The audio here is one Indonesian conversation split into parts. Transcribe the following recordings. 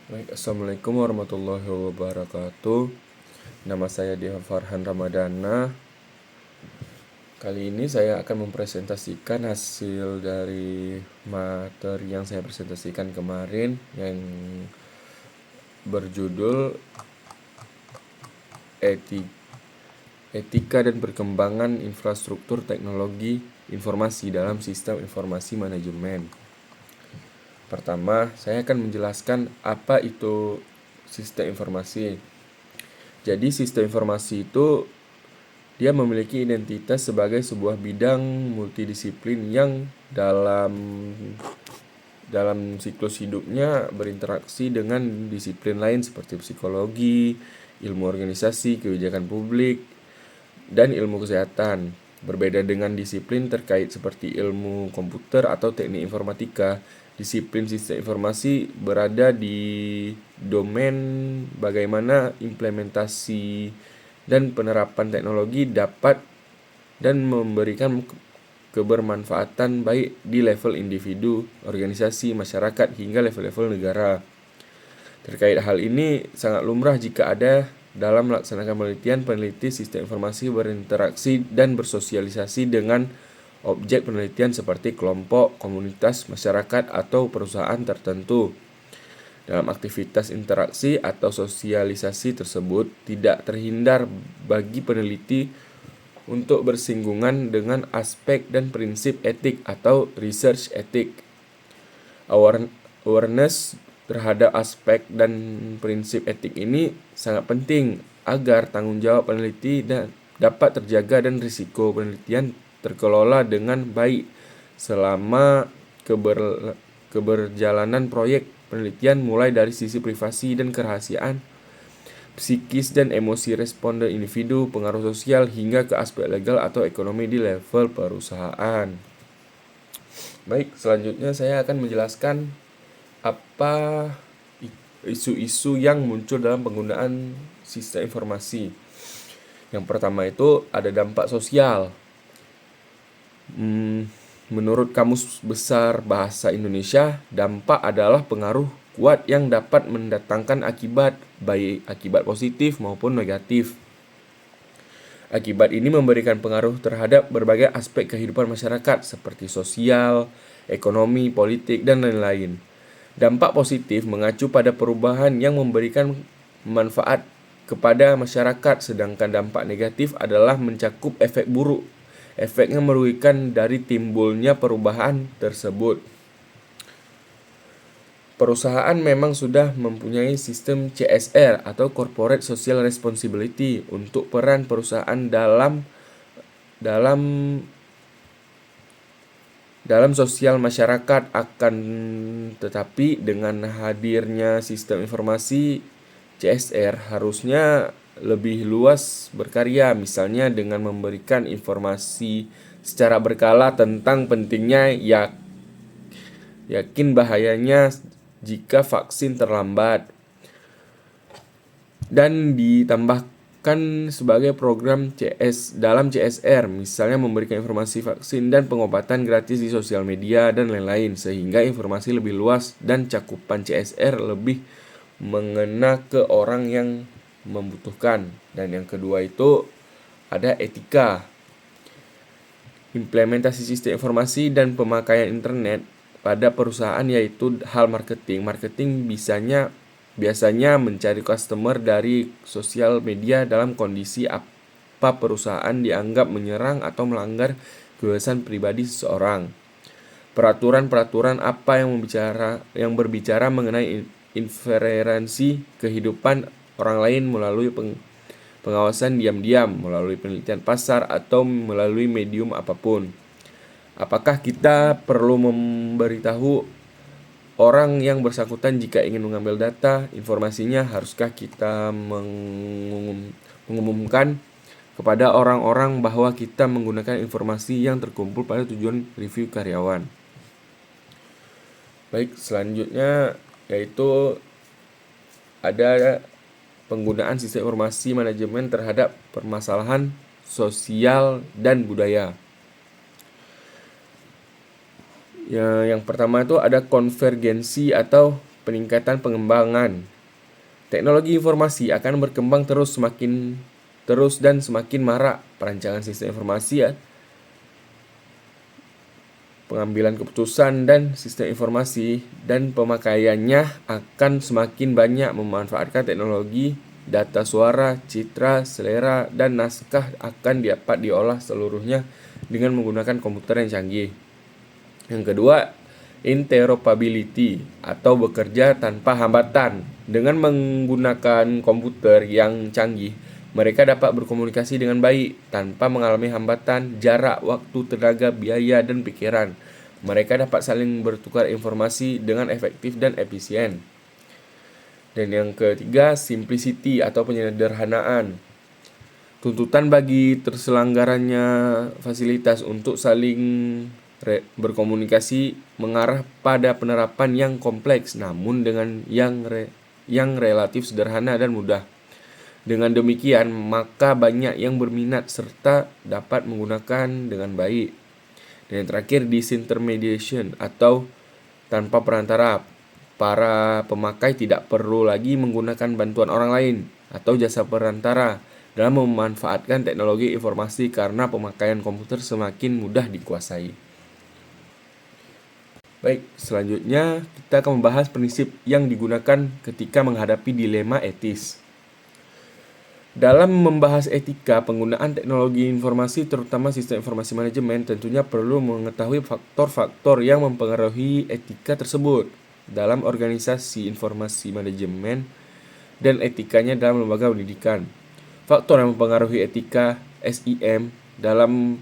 Baik, Assalamualaikum warahmatullahi wabarakatuh. Nama saya Deha Farhan Ramadana. Kali ini saya akan mempresentasikan hasil dari materi yang saya presentasikan kemarin yang berjudul Etika dan Perkembangan Infrastruktur Teknologi Informasi dalam Sistem Informasi Manajemen. Pertama, saya akan menjelaskan apa itu sistem informasi. Jadi sistem informasi itu dia memiliki identitas sebagai sebuah bidang multidisiplin yang dalam siklus hidupnya berinteraksi dengan disiplin lain seperti psikologi, ilmu organisasi, kebijakan publik, dan ilmu kesehatan. Berbeda dengan disiplin terkait seperti ilmu komputer atau teknik informatika, disiplin sistem informasi berada di domain bagaimana implementasi dan penerapan teknologi dapat dan memberikan kebermanfaatan baik di level individu, organisasi, masyarakat, hingga level-level negara. Terkait hal ini, sangat lumrah jika ada dalam melaksanakan penelitian, peneliti sistem informasi berinteraksi dan bersosialisasi dengan objek penelitian seperti kelompok, komunitas, masyarakat, atau perusahaan tertentu. Dalam aktivitas interaksi atau sosialisasi tersebut, tidak terhindar bagi peneliti untuk bersinggungan dengan aspek dan prinsip etik atau research etik. Awareness terhadap aspek dan prinsip etik ini sangat penting agar tanggung jawab peneliti dapat terjaga dan risiko penelitian terkelola dengan baik selama keberjalanan proyek penelitian, mulai dari sisi privasi dan kerahasiaan, psikis dan emosi responden individu, pengaruh sosial, hingga ke aspek legal atau ekonomi di level perusahaan. Baik, selanjutnya saya akan menjelaskan apa isu-isu yang muncul dalam penggunaan sistem informasi. Yang pertama itu ada dampak sosial. Menurut Kamus Besar Bahasa Indonesia, dampak adalah pengaruh kuat yang dapat mendatangkan akibat, baik akibat positif maupun negatif. Akibat ini memberikan pengaruh terhadap berbagai aspek kehidupan masyarakat seperti sosial, ekonomi, politik, dan lain-lain. Dampak positif mengacu pada perubahan yang memberikan manfaat kepada masyarakat, sedangkan dampak negatif adalah mencakup efek buruk. Efeknya merugikan dari timbulnya perubahan tersebut. Perusahaan memang sudah mempunyai sistem CSR atau Corporate Social Responsibility untuk peran perusahaan dalam sosial masyarakat. Akan tetapi dengan hadirnya sistem informasi, CSR harusnya lebih luas berkarya, misalnya dengan memberikan informasi secara berkala tentang pentingnya yakin bahayanya jika vaksin terlambat, dan ditambahkan sebagai program dalam CSR, misalnya memberikan informasi vaksin dan pengobatan gratis di sosial media dan lain-lain, sehingga informasi lebih luas dan cakupan CSR lebih mengena ke orang yang membutuhkan. Dan yang kedua itu ada etika. Implementasi sistem informasi dan pemakaian internet pada perusahaan yaitu hal marketing. Marketing biasanya mencari customer dari sosial media dalam kondisi apa perusahaan dianggap menyerang atau melanggar kebebasan pribadi seseorang. Peraturan-peraturan apa yang berbicara mengenai inferensi kehidupan orang lain melalui pengawasan diam-diam, melalui penelitian pasar, atau melalui medium apapun. Apakah kita perlu memberitahu orang yang bersangkutan jika ingin mengambil data informasinya? Haruskah kita mengumumkan kepada orang-orang bahwa kita menggunakan informasi yang terkumpul pada tujuan review karyawan? Baik, selanjutnya yaitu ada penggunaan sistem informasi manajemen terhadap permasalahan sosial dan budaya. Yang pertama itu ada konvergensi atau peningkatan pengembangan. Teknologi informasi akan berkembang terus dan semakin marak. Perancangan sistem informasi pengambilan keputusan dan sistem informasi dan pemakaiannya akan semakin banyak memanfaatkan teknologi. Data suara, citra, selera, dan naskah akan dapat diolah seluruhnya dengan menggunakan komputer yang canggih. Yang kedua, interoperability atau bekerja tanpa hambatan. Dengan menggunakan komputer yang canggih, mereka dapat berkomunikasi dengan baik tanpa mengalami hambatan jarak, waktu, tenaga, biaya, dan pikiran. Mereka dapat saling bertukar informasi dengan efektif dan efisien. Dan yang ketiga, simplicity atau penyederhanaan. Tuntutan bagi terselenggaranya fasilitas untuk saling berkomunikasi mengarah pada penerapan yang kompleks namun dengan yang relatif sederhana dan mudah. Dengan demikian, maka banyak yang berminat serta dapat menggunakan dengan baik. Dan yang terakhir, disintermediation atau tanpa perantara. Para pemakai tidak perlu lagi menggunakan bantuan orang lain atau jasa perantara dalam memanfaatkan teknologi informasi karena pemakaian komputer semakin mudah dikuasai. Baik, selanjutnya kita akan membahas prinsip yang digunakan ketika menghadapi dilema etis. Dalam membahas etika penggunaan teknologi informasi terutama sistem informasi manajemen, tentunya perlu mengetahui faktor-faktor yang mempengaruhi etika tersebut dalam organisasi informasi manajemen dan etikanya dalam lembaga pendidikan. Faktor yang mempengaruhi etika SIM dalam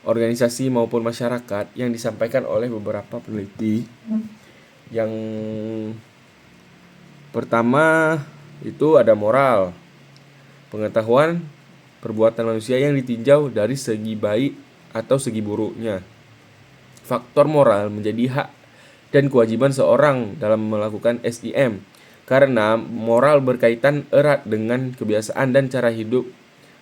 organisasi maupun masyarakat yang disampaikan oleh beberapa peneliti. Yang pertama itu ada moral, pengetahuan perbuatan manusia yang ditinjau dari segi baik atau segi buruknya. Faktor moral menjadi hak dan kewajiban seorang dalam melakukan SIM karena moral berkaitan erat dengan kebiasaan dan cara hidup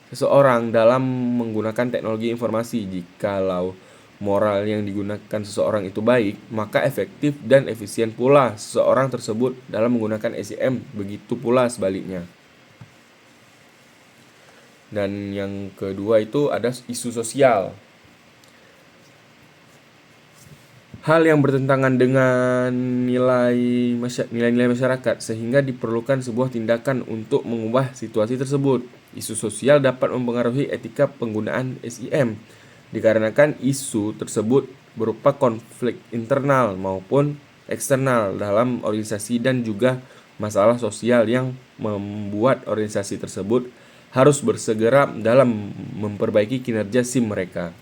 seseorang dalam menggunakan teknologi informasi. Jikalau moral yang digunakan seseorang itu baik, maka efektif dan efisien pula seseorang tersebut dalam menggunakan SIM, begitu pula sebaliknya. Dan yang kedua itu ada isu sosial. Hal yang bertentangan dengan nilai-nilai masyarakat sehingga diperlukan sebuah tindakan untuk mengubah situasi tersebut. Isu sosial dapat mempengaruhi etika penggunaan SIM dikarenakan isu tersebut berupa konflik internal maupun eksternal dalam organisasi dan juga masalah sosial yang membuat organisasi tersebut harus bersegera dalam memperbaiki kinerja SIM mereka.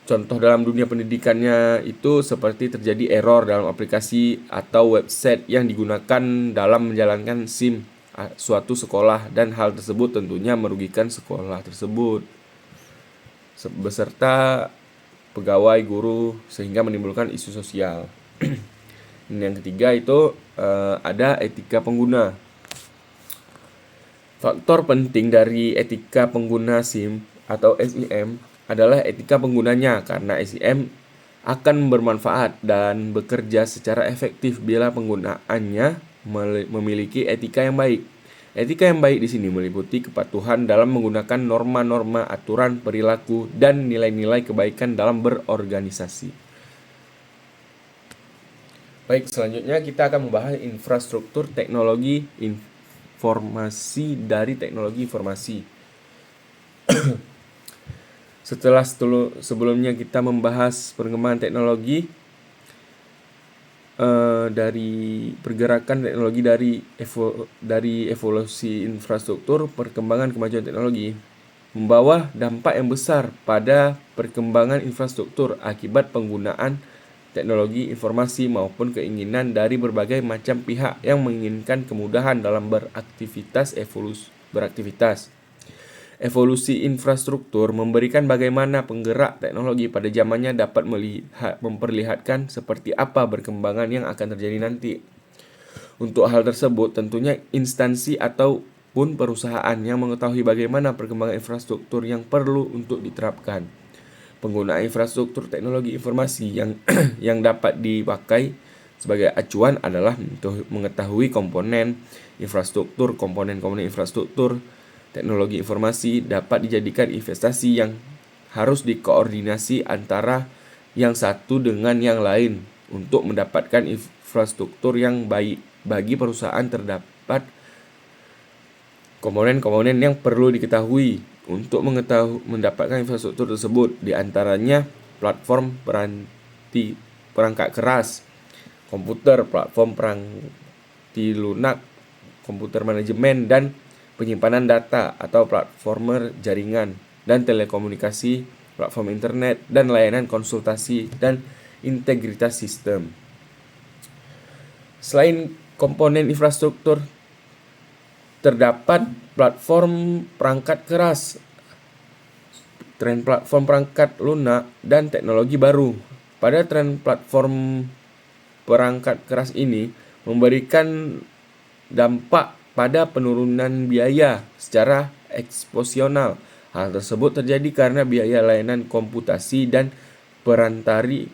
Contoh dalam dunia pendidikannya itu seperti terjadi error dalam aplikasi atau website yang digunakan dalam menjalankan SIM suatu sekolah dan hal tersebut tentunya merugikan sekolah tersebut beserta pegawai, guru sehingga menimbulkan isu sosial. Yang ketiga itu ada etika pengguna. Faktor penting dari etika pengguna SIM atau SIM adalah etika penggunanya karena SIM akan bermanfaat dan bekerja secara efektif bila penggunaannya memiliki etika yang baik. Etika yang baik di sini meliputi kepatuhan dalam menggunakan norma-norma, aturan, perilaku, dan nilai-nilai kebaikan dalam berorganisasi. Baik, selanjutnya kita akan membahas infrastruktur teknologi informasi dari teknologi informasi. Setelah sebelumnya kita membahas perkembangan teknologi dari pergerakan teknologi dari evolusi infrastruktur, perkembangan kemajuan teknologi membawa dampak yang besar pada perkembangan infrastruktur akibat penggunaan teknologi informasi maupun keinginan dari berbagai macam pihak yang menginginkan kemudahan dalam beraktivitas. Evolusi infrastruktur memberikan bagaimana penggerak teknologi pada zamannya dapat memperlihatkan seperti apa perkembangan yang akan terjadi nanti. Untuk hal tersebut, tentunya instansi ataupun perusahaan yang mengetahui bagaimana perkembangan infrastruktur yang perlu untuk diterapkan. Penggunaan infrastruktur teknologi informasi yang dapat dipakai sebagai acuan adalah mengetahui komponen infrastruktur, komponen-komponen infrastruktur, teknologi informasi dapat dijadikan investasi yang harus dikoordinasi antara yang satu dengan yang lain untuk mendapatkan infrastruktur yang baik. Bagi perusahaan terdapat komponen-komponen yang perlu diketahui untuk mendapatkan infrastruktur tersebut, di antaranya platform perangkat keras, komputer, platform perangkat lunak, komputer manajemen dan penyimpanan data atau platformer jaringan dan telekomunikasi, platform internet dan layanan konsultasi dan integritas sistem. Selain komponen infrastruktur, terdapat platform perangkat keras, tren platform perangkat lunak dan teknologi baru. Pada tren platform perangkat keras ini memberikan dampak pada penurunan biaya secara eksponensial. Hal tersebut terjadi karena biaya layanan komputasi dan perantara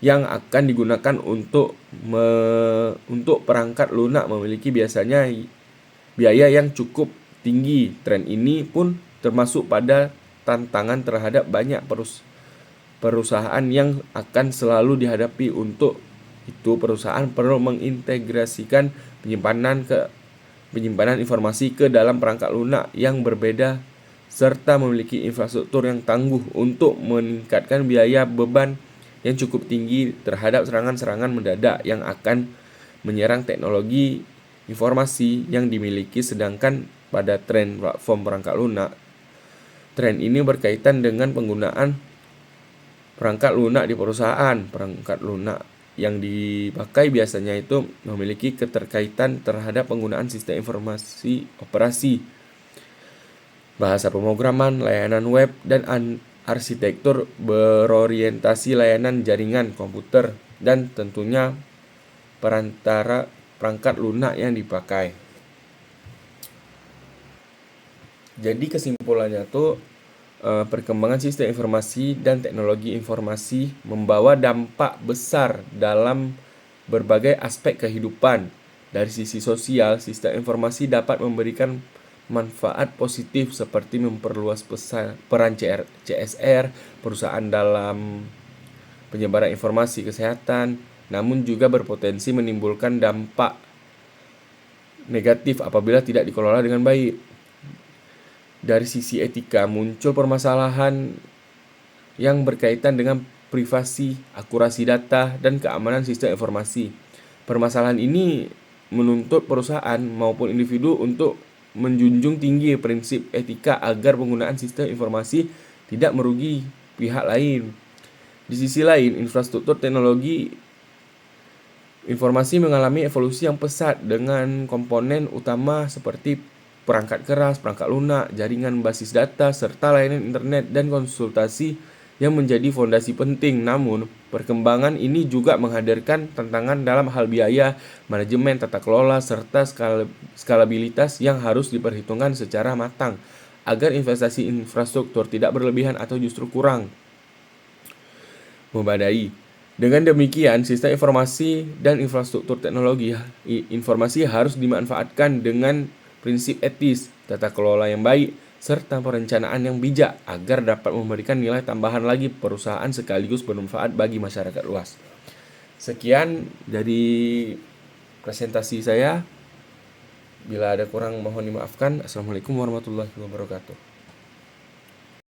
yang akan digunakan untuk perangkat lunak memiliki biasanya biaya yang cukup tinggi. Tren ini pun termasuk pada tantangan terhadap banyak perusahaan yang akan selalu dihadapi. Untuk itu perusahaan perlu mengintegrasikan penyimpanan informasi ke dalam perangkat lunak yang berbeda serta memiliki infrastruktur yang tangguh untuk meningkatkan biaya beban yang cukup tinggi terhadap serangan-serangan mendadak yang akan menyerang teknologi informasi yang dimiliki. Sedangkan pada tren platform perangkat lunak, tren ini berkaitan dengan penggunaan perangkat lunak di perusahaan. Perangkat lunak yang dipakai biasanya itu memiliki keterkaitan terhadap penggunaan sistem informasi operasi, bahasa pemrograman, layanan web, dan arsitektur berorientasi layanan jaringan komputer, dan tentunya perangkat lunak yang dipakai. Jadi kesimpulannya tuh perkembangan sistem informasi dan teknologi informasi membawa dampak besar dalam berbagai aspek kehidupan. Dari sisi sosial, sistem informasi dapat memberikan manfaat positif seperti memperluas peran CSR perusahaan dalam penyebaran informasi kesehatan, namun juga berpotensi menimbulkan dampak negatif apabila tidak dikelola dengan baik. Dari sisi etika, muncul permasalahan yang berkaitan dengan privasi, akurasi data, dan keamanan sistem informasi. Permasalahan ini menuntut perusahaan maupun individu untuk menjunjung tinggi prinsip etika agar penggunaan sistem informasi tidak merugi pihak lain. Di sisi lain, infrastruktur teknologi informasi mengalami evolusi yang pesat dengan komponen utama seperti perangkat keras, perangkat lunak, jaringan basis data, serta layanan internet dan konsultasi yang menjadi fondasi penting. Namun, perkembangan ini juga menghadirkan tantangan dalam hal biaya, manajemen, tata kelola, serta skalabilitas yang harus diperhitungkan secara matang agar investasi infrastruktur tidak berlebihan atau justru kurang memadai. Dengan demikian, sistem informasi dan infrastruktur teknologi informasi harus dimanfaatkan dengan prinsip etis, tata kelola yang baik, serta perencanaan yang bijak agar dapat memberikan nilai tambahan lagi perusahaan sekaligus bermanfaat bagi masyarakat luas. Sekian dari presentasi saya. Bila ada kurang mohon dimaafkan. Assalamualaikum warahmatullahi wabarakatuh.